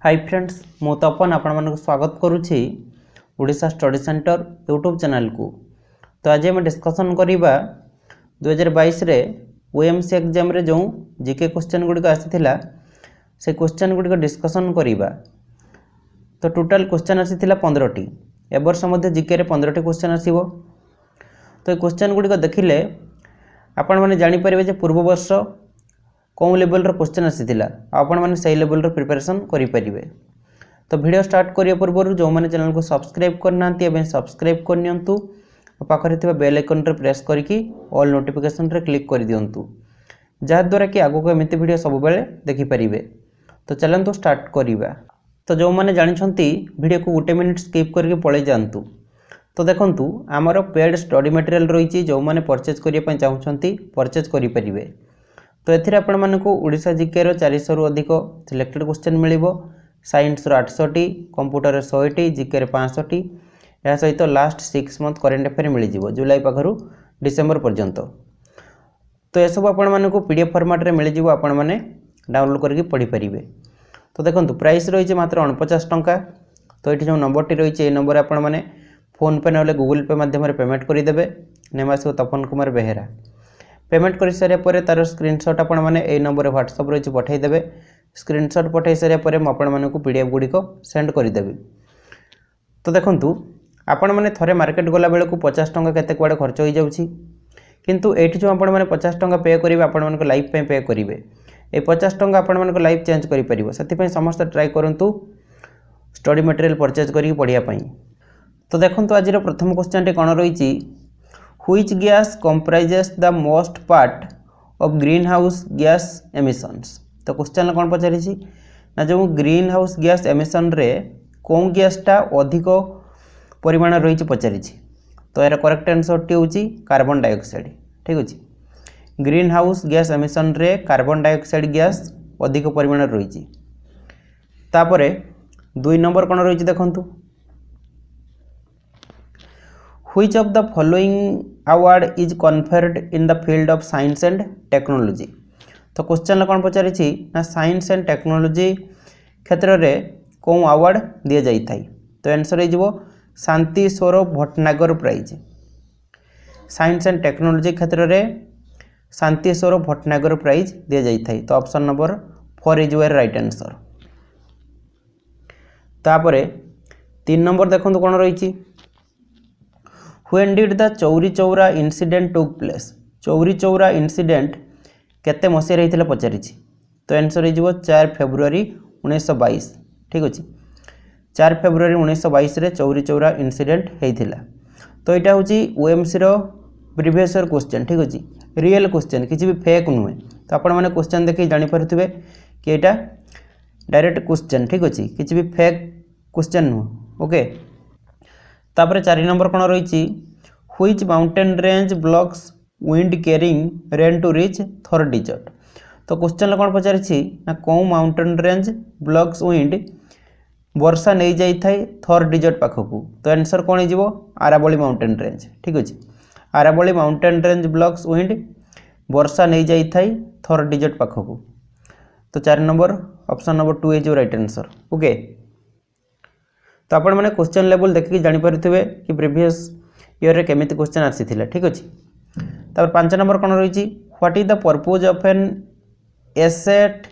Hi friends मु तपन आपण मानक स्वागत करुछि Odisha study centre YouTube channel को। तो आज हम डिस्कशन करिबा 2022 रे ओएमसी एग्जाम रे जो जीके क्वेश्चन गुडी आसीथिला से क्वेश्चन गुडी डिस्कशन करिबा। तो टोटल क्वेश्चन आसीथिला 15 टी एबर्ष मध्ये जीके रे 15 टी क्वेश्चन आसीबो। तो क्वेश्चन गुडी देखिले आपण माने जानि परिबे जे पूर्व वर्ष कौन लेवल रो क्वेश्चन आसीथिला आपण माने सही लेवल रो प्रिपरेशन करि परिबे। तो वीडियो स्टार्ट करिया पूर्व जो माने चैनल को सब्सक्राइब करनांती एबे सब्सक्राइब करनियंतु पाखरे थिबा बेल आइकन रे प्रेस करिकि ऑल नोटिफिकेशन रे क्लिक कर दियंतु जहा द्वारा कि आगो को एमिति वीडियो सब बेले देखि परिबे। तो चलंतु स्टार्ट करिबा। तो जो माने जानि छंती वीडियो को 1 मिनिट स्किप करके पळे जानतु। तो देखंतु हमर पेड स्टडी मटेरियल रहिछि जो माने परचेज करिया पय चाहउछंती परचेज करि परिबे। तो एथिरे आपण मानकु ओडिशा जीके रो 400 रु अधिक सिलेक्टेड क्वेश्चन मिलिबो। साइंस रो 800 टी, कंप्यूटर रो 100 टी, जीके रो 500 टी, या सहित लास्ट 6 मंथ करेंट अफेयर मिल जिवो जुलाई पाखरु डिसेंबर पर्यंत। तो ए सब आपण मानकु पीडीएफ फॉर्मेट रे मिल जिवो आपण माने डाउनलोड करके पढी परिबे। तो देखंतु प्राइस रहिছে मात्र 49 टंका। तो एठी जो नंबर टी रहिছে ए नंबर आपण माने फोन पे नले गूगल पे माध्यम रे पेमेंट करि देबे। नेमासो तपन कुमार बेहेरा पेमेंट कर सारे पर तार स्क्रीनशॉट आपण माने ए नंबर व्हाट्सएप रही पठाई देबे। स्क्रीनशॉट पठाई सारे पर आपण मानकु पीडीएफ गुडी को सेंड कर देबे। तो देखंतु आपण माने थरे मार्केट गला बेले को 50 टंका केते कुआडे खर्च होई जाउछि, किंतु एठी जो आपण माने 50 टंका पे करिवे आपण मानको लाइफ पे पे करिवे। ए 50 टंका आपण मानको लाइफ चेंज करि परिबो। सेति पय समस्त ट्राई करंतु स्टडी मटेरियल परचेज करी पढिया पई। तो देखंतु आज रो प्रथम क्वेश्चन टे कोन रहिछि, Which gas comprises the most part of greenhouse gas emissions? तो क्वेश्चन कौन पचारि ना जो ग्रीन हाउस गैस एमिशन रे कौन गैसटा अधिक परिमाण रही पचारि। तो यार करेक्ट आंसर टी होची कार्बन डाइऑक्साइड। ठीक अछि, ग्रीन हाउस गैस एमिशन रे कार्बन डाइऑक्साइड गैस अधिक परिमाण रही। तापरे 2 नंबर कौन रही देखंतु, Which of the following award is conferred in the field of science and technology? तो क्वेश्चन कौन पचारि ना साइंस एंड टेक्नोलॉजी क्षेत्र में कौन अवार्ड दि जाई थाई। तो आंसर हो Shanti Swarup Bhatnagar prize. Science and technology क्षेत्र में शांति स्वरूप भटनागर प्राइज दि जाई थाई। तो option number 4 is your right answer. तापरे 3 नंबर देखंतु कौन रही, When did the Chauri Chaura incident took place? Chauri Chaura incident केते मसिया रहितले पचारि। तो आंसर हो 4 फेब्रुआरी 1922। ठीक अछि, 4 फेब्रुआरी 1922 रे चौरी चौरा इंसिडेंट हेइथिला। तो एटा होची ओएमसी रो प्रीवियस ईयर क्वेश्चन। ठीक अछि, रियल क्वेश्चन किछि भी फेक नुहे। तो आपण माने क्वेश्चन देखि जानि परथिबे कि एटा डायरेक्ट क्वेश्चन। ठीक अछि, किछि भी फेक क्वेश्चन नु। ओके, तापर 4 नंबर कौन रही, Which mountain range blocks wind carrying rain to reach third digit? तो क्वेश्चन कौन पचारि ना कौन माउंटेन रेंज ब्लॉक्स विंड वर्षा नहीं जाई थाई थर्ड डिजिट पाखकू। तो आंसर कौन हो आरावली माउंटेन रेंज। ठीक अच्छे, Aravalli mountain range blocks wind वर्षा नहीं जाई थाई थर्ड डिजिट पाखकू। तो 4 number option number 2 is right answer. Okay, तो आपण मैंने क्वेश्चन लेवल देखिए जापर कि प्रीवियस ईयर रे केमिति क्वेश्चन आसी। ठीक अच्छे, तापर 5 नंबर कौन रही, what is the purpose of an asset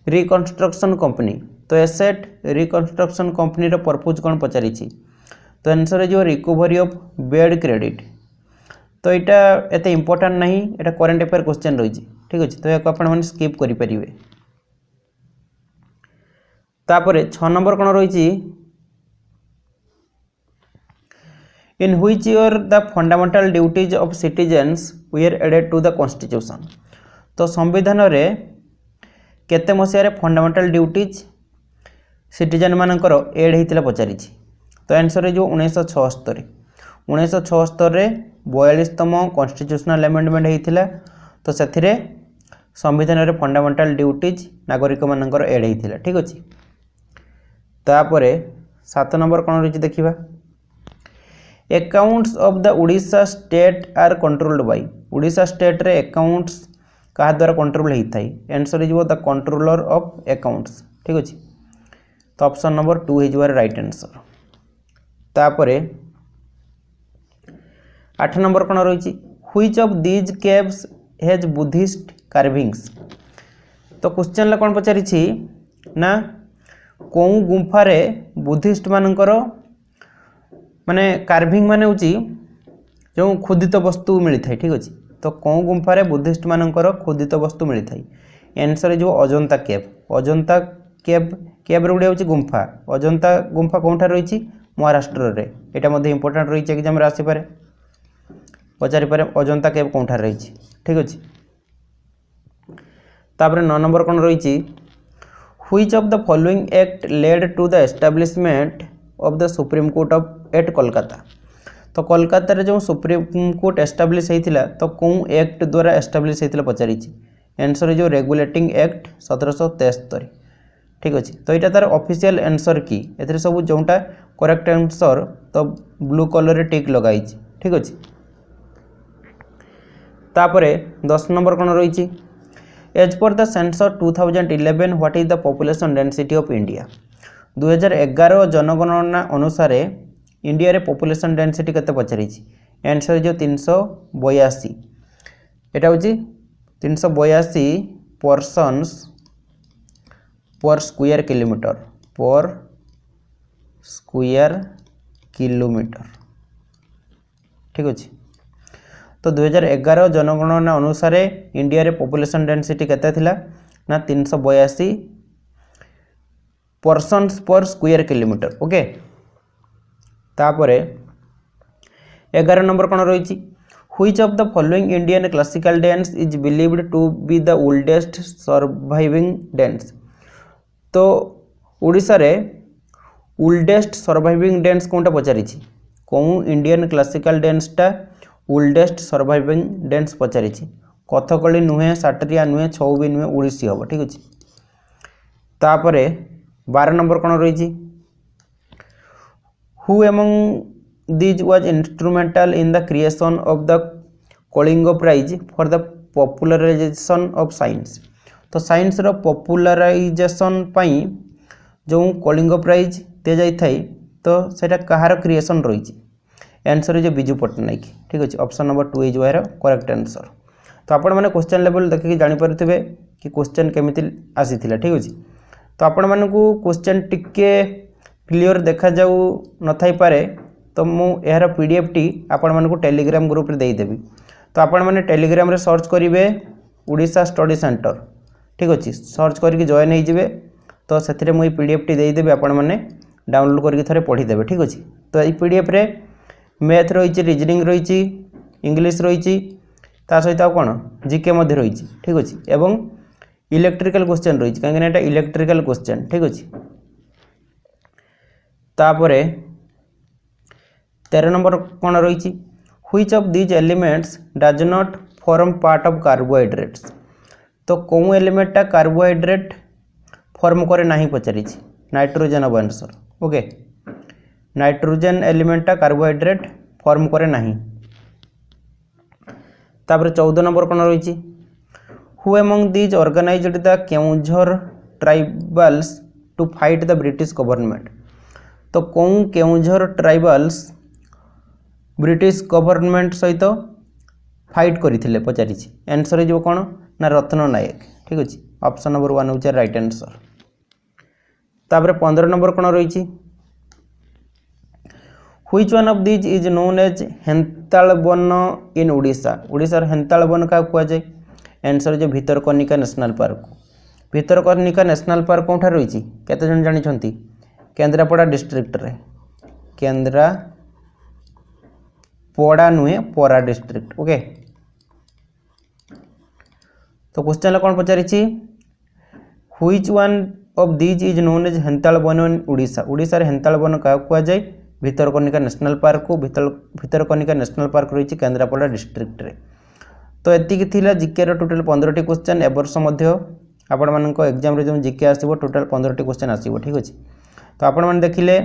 reconstruction company? तो एसेट रिकंस्ट्रक्शन कंपनी रो पर्पज कौन पचारि। तो आंसर है जो रिकवरी ऑफ बेड क्रेडिट। तो यहाँ एत इंपोर्टेंट नहीं, एटा करेंट अफेयर क्वेश्चन रही। ठीक अच्छे, तो याक आपण माने स्किप करि परिबे। तापर 6 नंबर कौन रही, In which year the fundamental duties of citizens were added to the constitution? तो संविधान रे केते मसिया रे फंडामेंटल ड्यूटीज सिटीजन मानकर एड हेतिला पचारि। तो आंसर है जो 1976। 1976 रे 42तम कॉन्स्टिट्यूशनल अमेंडमेंट हेतिला। तो सेथिरे संविधान रे फंडामेंटल ड्यूटीज नागरिक मानकर एड हेतिला। ठीक अछि, तापरे 7 नंबर कोन रही देखिबा, accounts of the Odisha state are controlled by. Odisha state रे अकाउंट्स कहा द्वारा कंट्रोल होता है। आंसर हो द कंट्रोलर ऑफ अकाउंट्स। ठीक अच्छे, तो ऑप्शन नंबर 2 हो राइट आंसर। तापर 8 नंबर कौन रही which of these caves has Buddhist carvings. तो क्वेश्चन कौन पचारि ना कौ गुंफारे बुद्धिस्ट मानकर माने कार्विंग माने होची जो खुदित वस्तु मिलता है। ठीक अच्छे तो कौ गुंफारे बुद्धिस्ट मानकर खुदित वस्तु मिलता है आंसर जो अजंता केव। अजंता केव केव गुड़े हूँ गुंफा। अजंता गुंफा कौन रही महाराष्ट्र रे यहाँ इंपोर्टाट रही एग्जाम आसपे पचारि पारे अजंता केव कौन रही। ठीक अच्छे तापर 9 नंबर कौन रही which of the following act led to the establishment of the supreme court of at Kolkata. तो कोलकाता रे जो सुप्रीम कोर्ट एस्टाब्लिश होता तो कौन एक्ट द्वारा एस्टाब्लिश होता पचारि आंसर जो रेगुलेटिंग एक्ट 1773। ठीक अच्छे तो यहाँ तार ऑफिशियल आंसर की ए सब जोटा करेक्ट आंसर तो ब्लू कलर टिक लगाई। ठीक अच्छे तापर 10 नंबर कौन रही as per the census 2011 what is the population density of India. 2011 जनगणना अनुसार इंडिया रे पॉपुलेशन डेंसिटी केते पचारि आंसर जो 382। एटा होची 382 पर्सन्स पर स्क्वायर किलोमीटर पर स्क्वायर किलोमीटर। ठीक अच्छे तो 2011 जनगणना अनुसार इंडिया रे पॉपुलेशन डेंसिटी केते थिला ना 382 पर्सन्स पर स्क्वायर किलोमीटर। ओके तापर 11 नंबर कौन रही which of the following Indian classical dance is believed to be the oldest surviving dance. तो ओडिशा रे ओल्डेस्ट सर्वाइविंग डांस कौनटा पचारि कौन इंडियन क्लासिकल डांसटा ओल्डेस्ट सर्वाइविंग डांस पचारि कथकली नुहे साटरिया नुहे छौ भी नुहे ओडिसी हम। ठीक अच्छे तापर 12 नंबर कौन रही who among these was instrumental in the creation of the Kalinga prize for the popularization of science. तो साइंस रो पॉपुलराइजेशन पाई जो कलिंग प्राइज दि जाए तो सेटा कहार क्रिएशन रही आंसर जो बिजू पट्टनायक। ठीक अच्छे ऑप्शन नंबर 2 इज यार करेक्ट आंसर। तो आपण मैंने क्वेश्चन लेवल देखिए जानीपारे कि क्वेश्चन केमिति आसी। ठीक अच्छे तो आपण मानकू क्वेश्चन टिके क्लियर देखा जाऊ न थाई पारे तो मु यार पीडीएफ टी आपण मानकू टेलीग्राम ग्रुप रे देदेवी। तो आपण माने टेलीग्राम रे सर्च करिवे ओडिशा स्टडी सेंटर। ठीक अच्छे सर्च करके जॉइन हो जाए तो से मुझे पीडीएफ टी देदेवी आपण माने डाउनलोड करके थरे पढ़ीदेवे। ठीक अच्छे तो ये पीडीएफ रे मैथ रही रीजनिंग रही इंग्लिश रही ता सहित आ कौन जीके रही। ठीक अच्छे एवं इलेक्ट्रिकल क्वेश्चन रही कहीं इलेक्ट्रिकल क्वेश्चन। ठीक अच्छे तापर 13 नंबर कौन रही which of these elements does not form part of carbohydrates. तो कौन एलिमेंटा कार्बोहाइड्रेट फॉर्म करे नहीं पचारि नाइट्रोजन अब आंसर। ओके नाइट्रोजन एलिमेंटा कार्बोहाइड्रेट फॉर्म करे नहीं। तापर 14 नंबर कौन रही who among these organized the Keonjhar tribals to fight the British government. तो कौन केउंझर ट्राइबल्स ब्रिटिश गवर्नमेंट सहित फाइट करते पचारि आंसर जो कौन ना रत्न नायक। ठीक अच्छे ऑप्शन नंबर 1 हो राइट आंसर। तापर 15 नंबर कौन रही which one of these is known as हेन्ताल वन इन ओडिशा। ओडिशार हेन्ताल वन क्या कहुए आंसर जो Bhitarkanika national park. Bhitarkanika national park कौन रही केते जन जानिछंती केन्द्रापड़ा डिस्ट्रिक्ट रे केन्द्रापड़ा नुहे परा डिस्ट्रिक्ट। ओके तो क्वेश्चन कौन पचारि which one of these is known as हेन्ताल वन इन ओडिशा। ओडिशा रे हेन्ताल वन क्या कहुए भितरकनिका नेशनल पार्क को भितरकनिका नेशनल पार्क रही केन्द्रापड़ा डिस्ट्रिक्ट रे। तो एतिकी थिला जीके रो टोटल 15टी क्वेश्चन ए वर्ष मध्य आपण मानक एग्जाम रे जो जीके आसीबो टोटल 15टी क्वेश्चन आसीबो। ठीक अच्छे तो आपण माने देखिले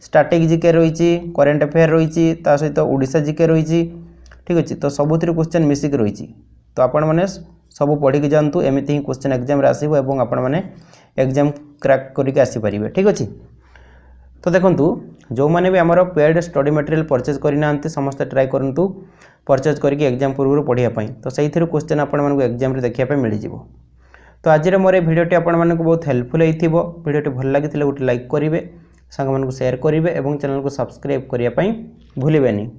स्टैटिक जीके रही करेन्ट अफेयर रही ता सहित ओडिशा जीके रही। ठीक अच्छे तो सबुतिर क्वेश्चन मिसिक रही तो आपण माने सब पढ़ी जातु एमती ही क्वेश्चन एग्जाम आसो और आपण मैंने एग्जाम क्रैक करके आसीपारे। ठीक अच्छे तो देखूँ जो मैंने भी आमर पेड स्टडी मटेरियल परचेज करना समस्त ट्राए करूँ परचेज करके एग्जाम पूर्व पढ़ाई तो से क्वेश्चन आपको एग्जाम देखा मिल जाव। तो आज मोर ये भिडियोटी आपको बहुत हेल्पफुल होइथिबो। भिडियोटी भल लगी गोटे लाइक करेंगे सांग मानक शेयर करेंगे और चैनल को सब्सक्राइब करने भूलें।